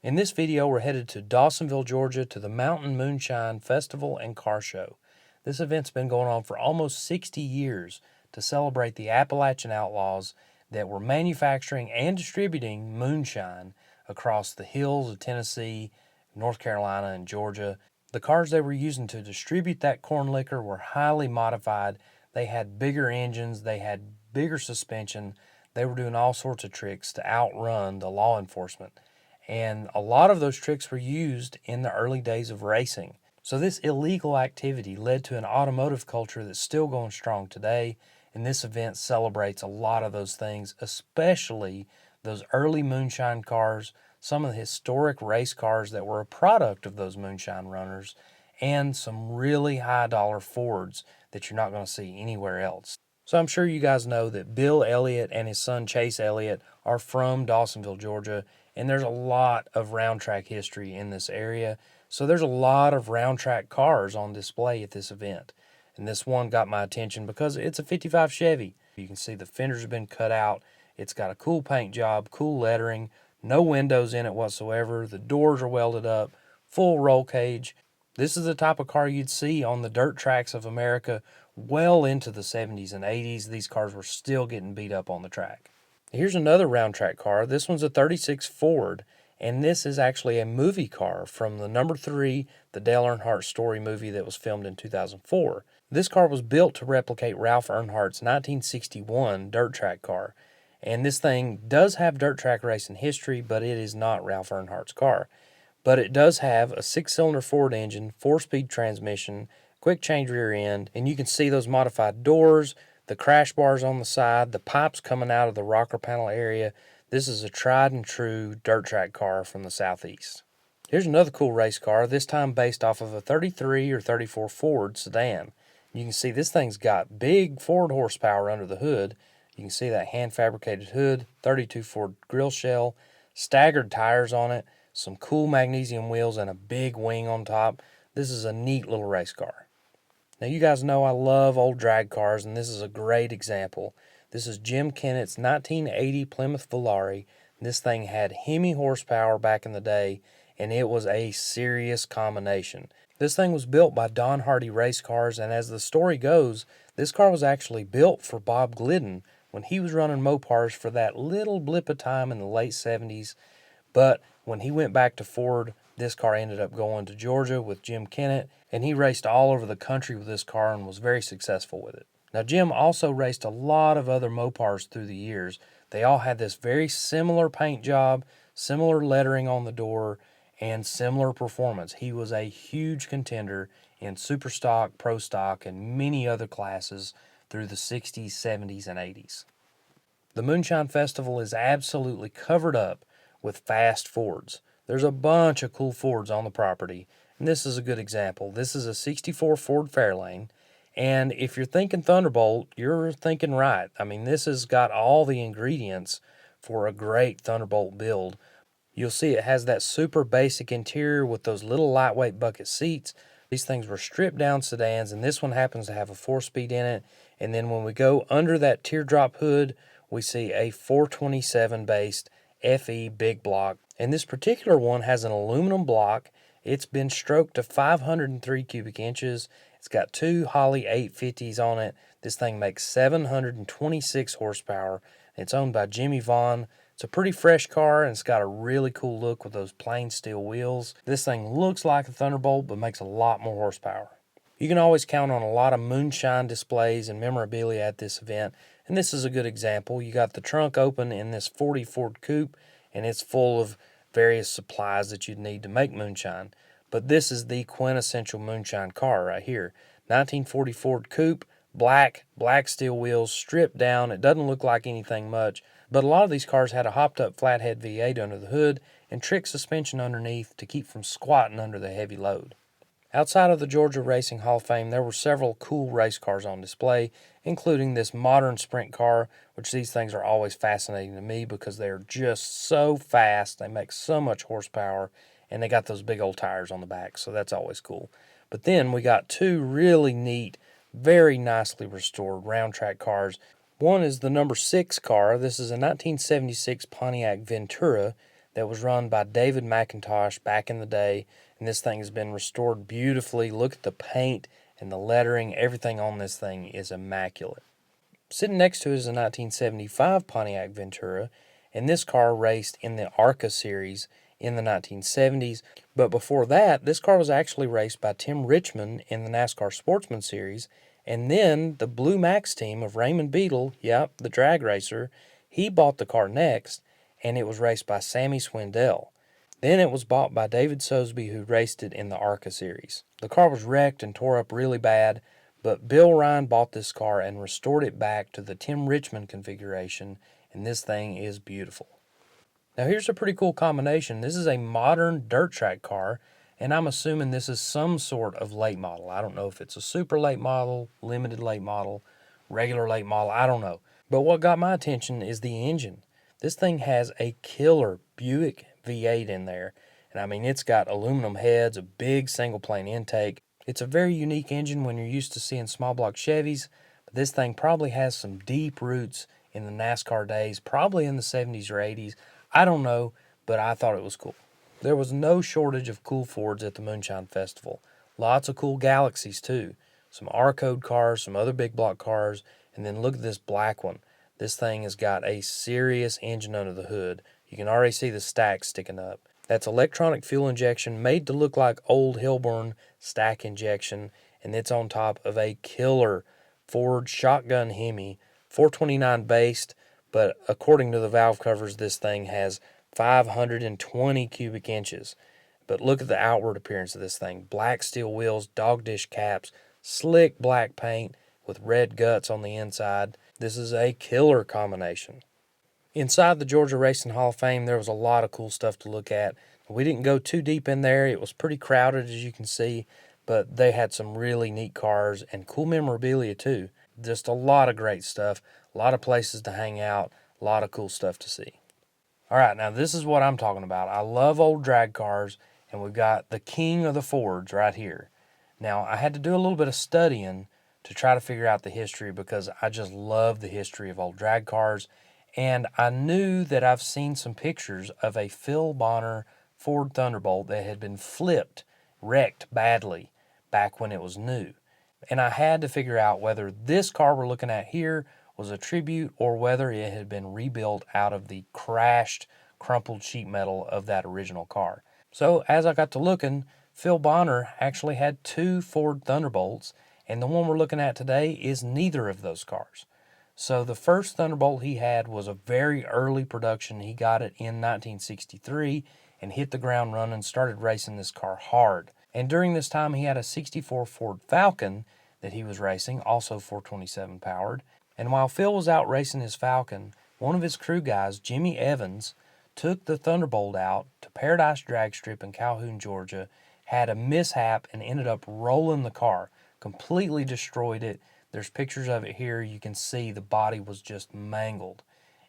In this video, we're headed to Dawsonville, Georgia to the Mountain Moonshine Festival and Car Show. This event's been going on for almost 60 years to celebrate the Appalachian outlaws that were manufacturing and distributing moonshine across the hills of Tennessee, North Carolina, and Georgia. The cars they were using to distribute that corn liquor were highly modified. They had bigger engines, they had bigger suspension, they were doing all sorts of tricks to outrun the law enforcement. And a lot of those tricks were used in the early days of racing. So this illegal activity led to an automotive culture that's still going strong today, and this event celebrates a lot of those things, especially those early moonshine cars, some of the historic race cars that were a product of those moonshine runners, and some really high dollar Fords that you're not going to see anywhere else. So I'm sure you guys know that Bill Elliott and his son Chase Elliott are from Dawsonville, Georgia, and there's a lot of round track history in this area. So there's a lot of round track cars on display at this event. And this one got my attention because it's a 55 Chevy. You can see the fenders have been cut out. It's got a cool paint job, cool lettering, no windows in it whatsoever. The doors are welded up, full roll cage. This is the type of car you'd see on the dirt tracks of America well into the 70s and 80s. These cars were still getting beat up on the track. Here's another round track car. This one's a 36 Ford, and this is actually a movie car from the number 3, the Dale Earnhardt Story movie that was filmed in 2004. This car was built to replicate Ralph Earnhardt's 1961 dirt track car. And this thing does have dirt track racing history, but it is not Ralph Earnhardt's car. But it does have a 6-cylinder Ford engine, 4-speed transmission, quick change rear end, and you can see those modified doors, the crash bars on the side, the pipes coming out of the rocker panel area. This is a tried and true dirt track car from the Southeast. Here's another cool race car, this time based off of a 33 or 34 Ford sedan. You can see this thing's got big Ford horsepower under the hood. You can see that hand-fabricated hood, 32 Ford grill shell, staggered tires on it, some cool magnesium wheels, and a big wing on top. This is a neat little race car. Now you guys know I love old drag cars, and this is a great example. This is Jim Kennett's 1980 Plymouth Volare. This thing had Hemi horsepower back in the day, and it was a serious combination. This thing was built by Don Hardy Race Cars, and as the story goes, this car was actually built for Bob Glidden when he was running Mopars for that little blip of time in the late 70s. But when he went back to Ford, this car ended up going to Georgia with Jim Kennett, and he raced all over the country with this car and was very successful with it. Now, Jim also raced a lot of other Mopars through the years. They all had this very similar paint job, similar lettering on the door, and similar performance. He was a huge contender in Super Stock, Pro Stock, and many other classes through the 60s, 70s, and 80s. The Moonshine Festival is absolutely covered up with fast Fords. There's a bunch of cool Fords on the property, and this is a good example. This is a 64 Ford Fairlane, and if you're thinking Thunderbolt, you're thinking right. I mean, this has got all the ingredients for a great Thunderbolt build. You'll see it has that super basic interior with those little lightweight bucket seats. These things were stripped down sedans, and this one happens to have a 4-speed in it. And then when we go under that teardrop hood, we see a 427 based FE big block. And this particular one has an aluminum block. It's been stroked to 503 cubic inches. It's got 2 Holley 850s on it. This thing makes 726 horsepower. It's owned by Jimmy Vaughn. It's a pretty fresh car, and it's got a really cool look with those plain steel wheels. This thing looks like a Thunderbolt, but makes a lot more horsepower. You can always count on a lot of moonshine displays and memorabilia at this event, and this is a good example. You got the trunk open in this 40 Ford Coupe, and it's full of various supplies that you'd need to make moonshine. But this is the quintessential moonshine car right here. 1940 Ford Coupe, black steel wheels, stripped down. It doesn't look like anything much, but a lot of these cars had a hopped-up flathead V8 under the hood and trick suspension underneath to keep from squatting under the heavy load. Outside of the Georgia Racing Hall of Fame, there were several cool race cars on display, including this modern sprint car, which these things are always fascinating to me because they're just so fast, they make so much horsepower, and they got those big old tires on the back, so that's always cool. But then we got 2 really neat, very nicely restored round track cars. One is the number 6 car. This is a 1976 Pontiac Ventura that was run by David McIntosh back in the day, and this thing has been restored beautifully. Look at the paint and the lettering. Everything on this thing is immaculate. Sitting next to it is a 1975 Pontiac Ventura, and this car raced in the ARCA series in the 1970s. But before that, this car was actually raced by Tim Richmond in the NASCAR Sportsman Series, and then the Blue Max team of Raymond Beadle, yep, the drag racer, he bought the car next, and it was raced by Sammy Swindell. Then it was bought by David Sosby, who raced it in the ARCA series. The car was wrecked and tore up really bad, but Bill Ryan bought this car and restored it back to the Tim Richmond configuration, and this thing is beautiful. Now here's a pretty cool combination. This is a modern dirt track car, and I'm assuming this is some sort of late model. I don't know if it's a super late model, limited late model, regular late model, I don't know. But what got my attention is the engine. This thing has a killer Buick V8 in there, and I mean it's got aluminum heads, a big single plane intake. It's a very unique engine when you're used to seeing small block Chevys, but this thing probably has some deep roots in the NASCAR days, probably in the 70s or 80s. I don't know, but I thought it was cool. There was no shortage of cool Fords at the Moonshine Festival. Lots of cool Galaxies too. Some R-Code cars, some other big block cars, and then look at this black one. This thing has got a serious engine under the hood. You can already see the stacks sticking up. That's electronic fuel injection made to look like old Hilburn stack injection, and it's on top of a killer Ford shotgun Hemi, 429 based, but according to the valve covers, this thing has 520 cubic inches. But look at the outward appearance of this thing. Black steel wheels, dog dish caps, slick black paint with red guts on the inside. This is a killer combination. Inside the Georgia Racing Hall of Fame, there was a lot of cool stuff to look at. We didn't go too deep in there. It was pretty crowded, as you can see, but they had some really neat cars and cool memorabilia too. Just a lot of great stuff, a lot of places to hang out, a lot of cool stuff to see. All right, now this is what I'm talking about. I love old drag cars, and we've got the king of the Fords right here. Now, I had to do a little bit of studying to try to figure out the history because I just love the history of old drag cars. And I knew that I've seen some pictures of a Phil Bonner Ford Thunderbolt that had been flipped, wrecked badly back when it was new. And I had to figure out whether this car we're looking at here was a tribute or whether it had been rebuilt out of the crashed, crumpled sheet metal of that original car. So as I got to looking, Phil Bonner actually had two Ford Thunderbolts, and the one we're looking at today is neither of those cars. So the first Thunderbolt he had was a very early production. He got it in 1963 and hit the ground running, started racing this car hard. And during this time he had a 64 Ford Falcon that he was racing, also 427 powered. And while Phil was out racing his Falcon, one of his crew guys, Jimmy Evans, took the Thunderbolt out to Paradise Drag Strip in Calhoun, Georgia, had a mishap and ended up rolling the car, completely destroyed it. There's pictures of it here. You can see the body was just mangled.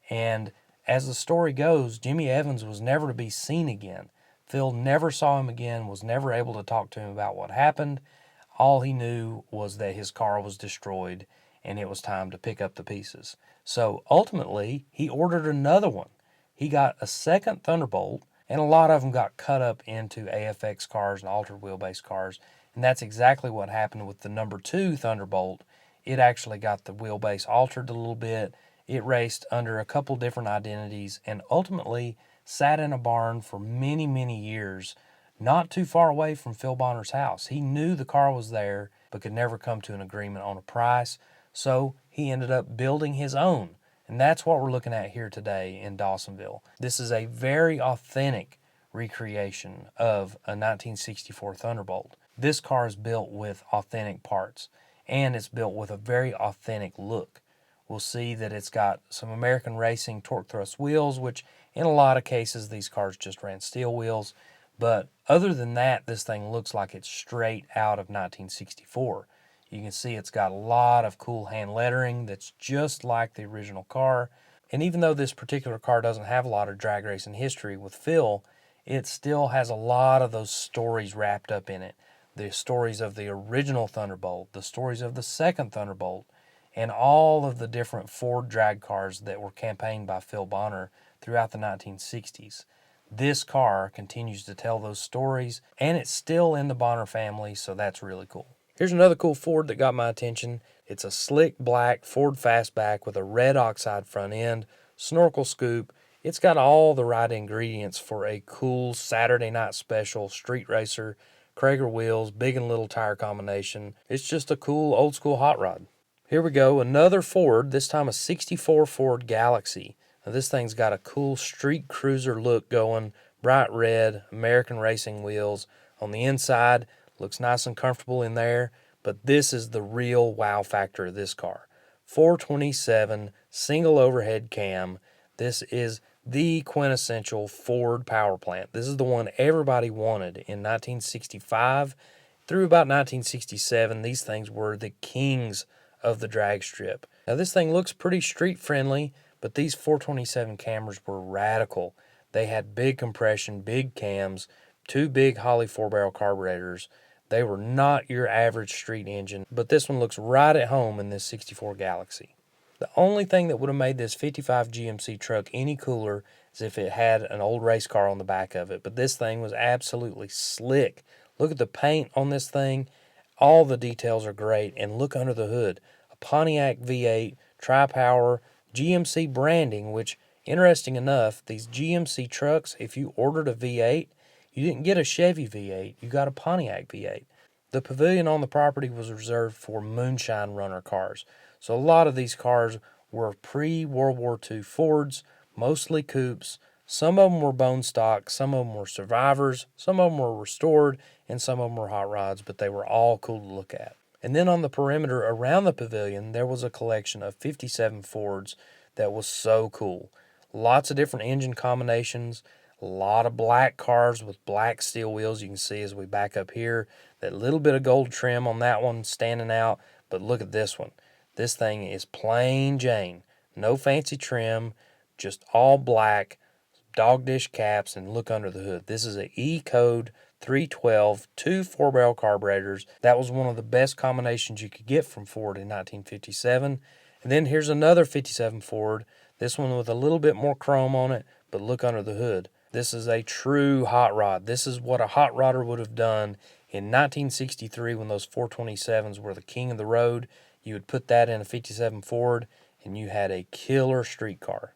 And as the story goes, Jimmy Evans was never to be seen again. Phil never saw him again, was never able to talk to him about what happened. All he knew was that his car was destroyed and it was time to pick up the pieces. So ultimately, he ordered another one. He got a second Thunderbolt, and a lot of them got cut up into AFX cars and altered wheelbase cars. And that's exactly what happened with the number 2 Thunderbolt. It actually got the wheelbase altered a little bit. It raced under a couple different identities and ultimately sat in a barn for many, many years, not too far away from Phil Bonner's house. He knew the car was there, but could never come to an agreement on a price. So he ended up building his own. And that's what we're looking at here today in Dawsonville. This is a very authentic recreation of a 1964 Thunderbolt. This car is built with authentic parts, and it's built with a very authentic look. We'll see that it's got some American Racing torque thrust wheels, which in a lot of cases these cars just ran steel wheels. But other than that, this thing looks like it's straight out of 1964. You can see it's got a lot of cool hand lettering that's just like the original car. And even though this particular car doesn't have a lot of drag racing history with Phil, it still has a lot of those stories wrapped up in it. The stories of the original Thunderbolt, the stories of the second Thunderbolt, and all of the different Ford drag cars that were campaigned by Phil Bonner throughout the 1960s. this car continues to tell those stories, and it's still in the Bonner family, so that's really cool. Here's another cool Ford that got my attention. It's a slick black Ford Fastback with a red oxide front end, snorkel scoop. It's got all the right ingredients for a cool Saturday night special street racer. Krager wheels, big and little tire combination. It's just a cool old school hot rod. Here we go, another Ford, this time a 64 Ford Galaxie. Now this thing's got a cool street cruiser look going, bright red, American racing wheels. On the inside, looks nice and comfortable in there, but this is the real wow factor of this car. 427, single overhead cam. This is the quintessential Ford power plant. This is the one everybody wanted in 1965. Through about 1967, these things were the kings of the drag strip. Now this thing looks pretty street friendly, but these 427 cameras were radical. They had big compression, big cams, two big Holley 4-barrel carburetors. They were not your average street engine, but this one looks right at home in this 64 Galaxie. The only thing that would have made this 55 GMC truck any cooler is if it had an old race car on the back of it, but this thing was absolutely slick. Look at the paint on this thing. All the details are great, and look under the hood. A Pontiac V8, tri-power, GMC branding, which, interesting enough, these GMC trucks, if you ordered a V8, you didn't get a Chevy V8, you got a Pontiac V8. The pavilion on the property was reserved for moonshine runner cars. So a lot of these cars were pre-World War II Fords, mostly coupes. Some of them were bone stock, some of them were survivors, some of them were restored, and some of them were hot rods, but they were all cool to look at. And then on the perimeter around the pavilion, there was a collection of 57 Fords that was so cool. Lots of different engine combinations, a lot of black cars with black steel wheels. You can see as we back up here, that little bit of gold trim on that one standing out, but look at this one. This thing is plain Jane. No fancy trim, just all black, dog dish caps, and look under the hood. This is an E-Code 312, two 4-barrel carburetors. That was one of the best combinations you could get from Ford in 1957. And then here's another 57 Ford, this one with a little bit more chrome on it, but look under the hood. This is a true hot rod. This is what a hot rodder would have done in 1963 when those 427s were the king of the road. You would put that in a 57 Ford, and you had a killer street car.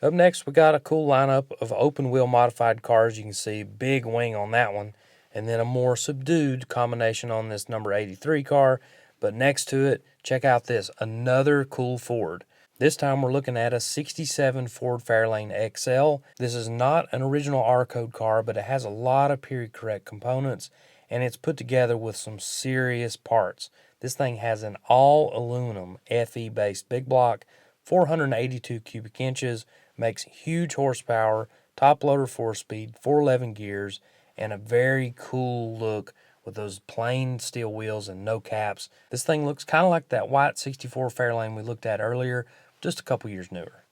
Up next, we got a cool lineup of open-wheel modified cars. You can see big wing on that one, and then a more subdued combination on this number 83 car. But next to it, check out this, another cool Ford. This time we're looking at a 67 Ford Fairlane XL. This is not an original R-Code car, but it has a lot of period-correct components, and it's put together with some serious parts. This thing has an all-aluminum FE-based big block, 482 cubic inches, makes huge horsepower, top loader 4-speed, 411 gears, and a very cool look with those plain steel wheels and no caps. This thing looks kind of like that white 64 Fairlane we looked at earlier, just a couple years newer.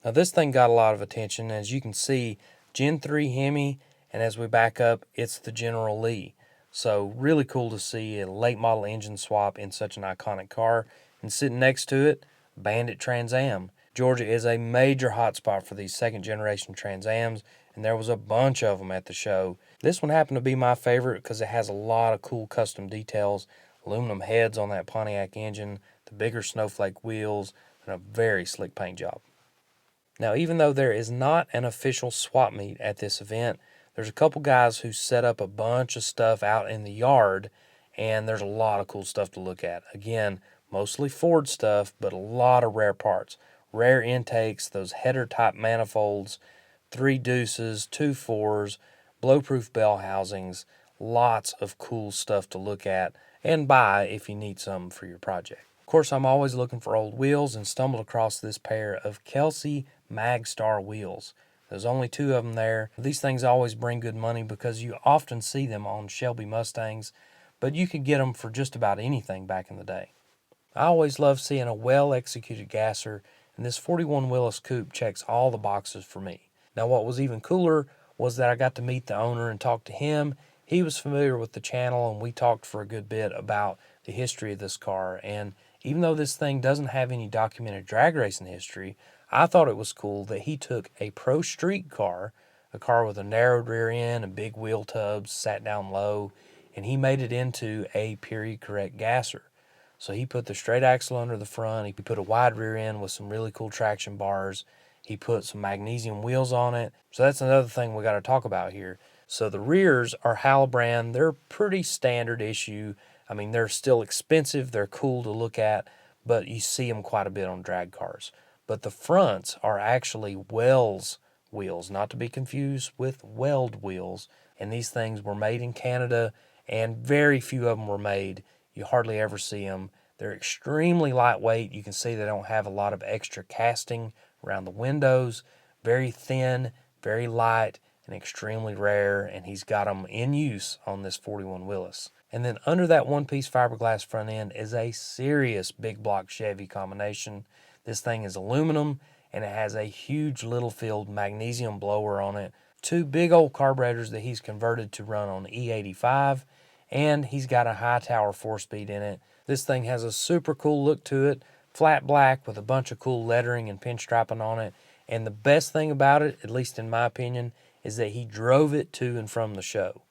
Now this thing got a lot of attention. As you can see, Gen 3 Hemi, and as we back up, it's the General Lee. So really cool to see a late model engine swap in such an iconic car. And sitting next to it, Bandit Trans Am. Georgia is a major hotspot for these second generation Trans Ams, and there was a bunch of them at the show. This one happened to be my favorite because it has a lot of cool custom details, aluminum heads on that Pontiac engine, the bigger snowflake wheels, and a very slick paint job. Now, even though there is not an official swap meet at this event, there's a couple guys who set up a bunch of stuff out in the yard, and there's a lot of cool stuff to look at. Again, mostly Ford stuff, but a lot of rare parts. Rare intakes, those header type manifolds, 3 deuces, 2 fours, blowproof bell housings, lots of cool stuff to look at and buy if you need some for your project. Of course, I'm always looking for old wheels and stumbled across this pair of Kelsey Magstar wheels. There's only 2 of them there. These things always bring good money because you often see them on Shelby Mustangs, but you could get them for just about anything back in the day. I always love seeing a well-executed gasser, and this 41 Willys coupe checks all the boxes for me. Now, what was even cooler was that I got to meet the owner and talk to him. He was familiar with the channel, and we talked for a good bit about the history of this car. And even though this thing doesn't have any documented drag racing history, I thought it was cool that he took a pro street car, a car with a narrowed rear end and big wheel tubs, sat down low, and he made it into a period correct gasser. So he put the straight axle under the front, he put a wide rear end with some really cool traction bars, he put some magnesium wheels on it. So that's another thing we got to talk about here. So the rears are Halbrand. They're pretty standard issue. I mean, they're still expensive, they're cool to look at, but you see them quite a bit on drag cars. But the fronts are actually Wells wheels, not to be confused with Weld wheels. And these things were made in Canada, and very few of them were made. You hardly ever see them. They're extremely lightweight. You can see they don't have a lot of extra casting around the windows. Very thin, very light, and extremely rare. And he's got them in use on this 41 Willys. And then under that one-piece fiberglass front end is a serious big block Chevy combination. This thing is aluminum, and it has a huge Littlefield magnesium blower on it. Two big old carburetors that he's converted to run on E85, and he's got a high tower 4-speed in it. This thing has a super cool look to it, flat black with a bunch of cool lettering and pinstriping on it. And the best thing about it, at least in my opinion, is that he drove it to and from the show.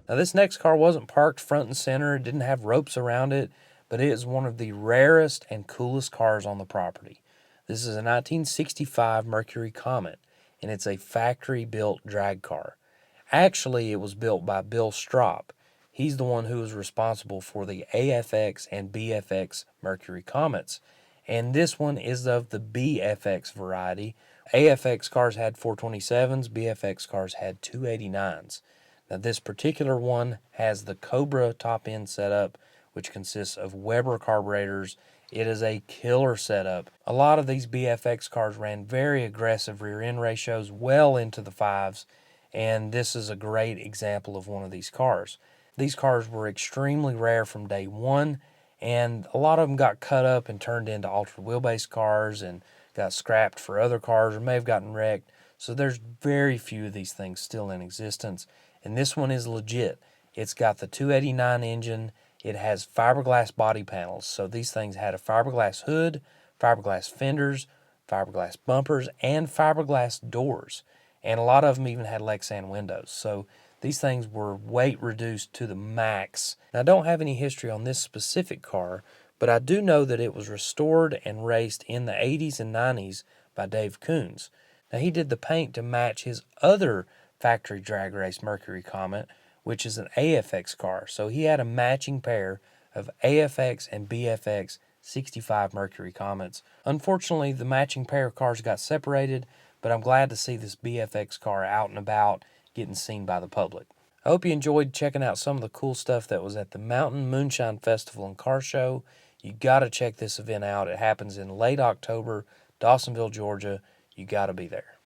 Now, this next car wasn't parked front and center, it didn't have ropes around it, but it is one of the rarest and coolest cars on the property. This is a 1965 Mercury Comet, and it's a factory-built drag car. Actually, it was built by Bill Strop. He's the one who was responsible for the AFX and BFX Mercury Comets, and this one is of the BFX variety. AFX cars had 427s, BFX cars had 289s. Now, this particular one has the Cobra top end setup, which consists of Weber carburetors. It is a killer setup. A lot of these BFX cars ran very aggressive rear end ratios, well into the fives, and this is a great example of one of these cars. These cars were extremely rare from day one, and a lot of them got cut up and turned into ultra wheelbase cars and got scrapped for other cars or may have gotten wrecked. So there's very few of these things still in existence. And this one is legit. It's got the 289 engine. It has fiberglass body panels. So these things had a fiberglass hood, fiberglass fenders, fiberglass bumpers, and fiberglass doors. And a lot of them even had Lexan windows. So these things were weight reduced to the max. Now, I don't have any history on this specific car, but I do know that it was restored and raced in the 80s and 90s by Dave Coons. Now, he did the paint to match his other factory drag race Mercury Comet, which is an AFX car. So he had a matching pair of AFX and BFX 65 Mercury Comets. Unfortunately, the matching pair of cars got separated, but I'm glad to see this BFX car out and about, getting seen by the public. I hope you enjoyed checking out some of the cool stuff that was at the Mountain Moonshine Festival and Car Show. You got to check this event out. It happens in late October, Dawsonville, Georgia. You got to be there.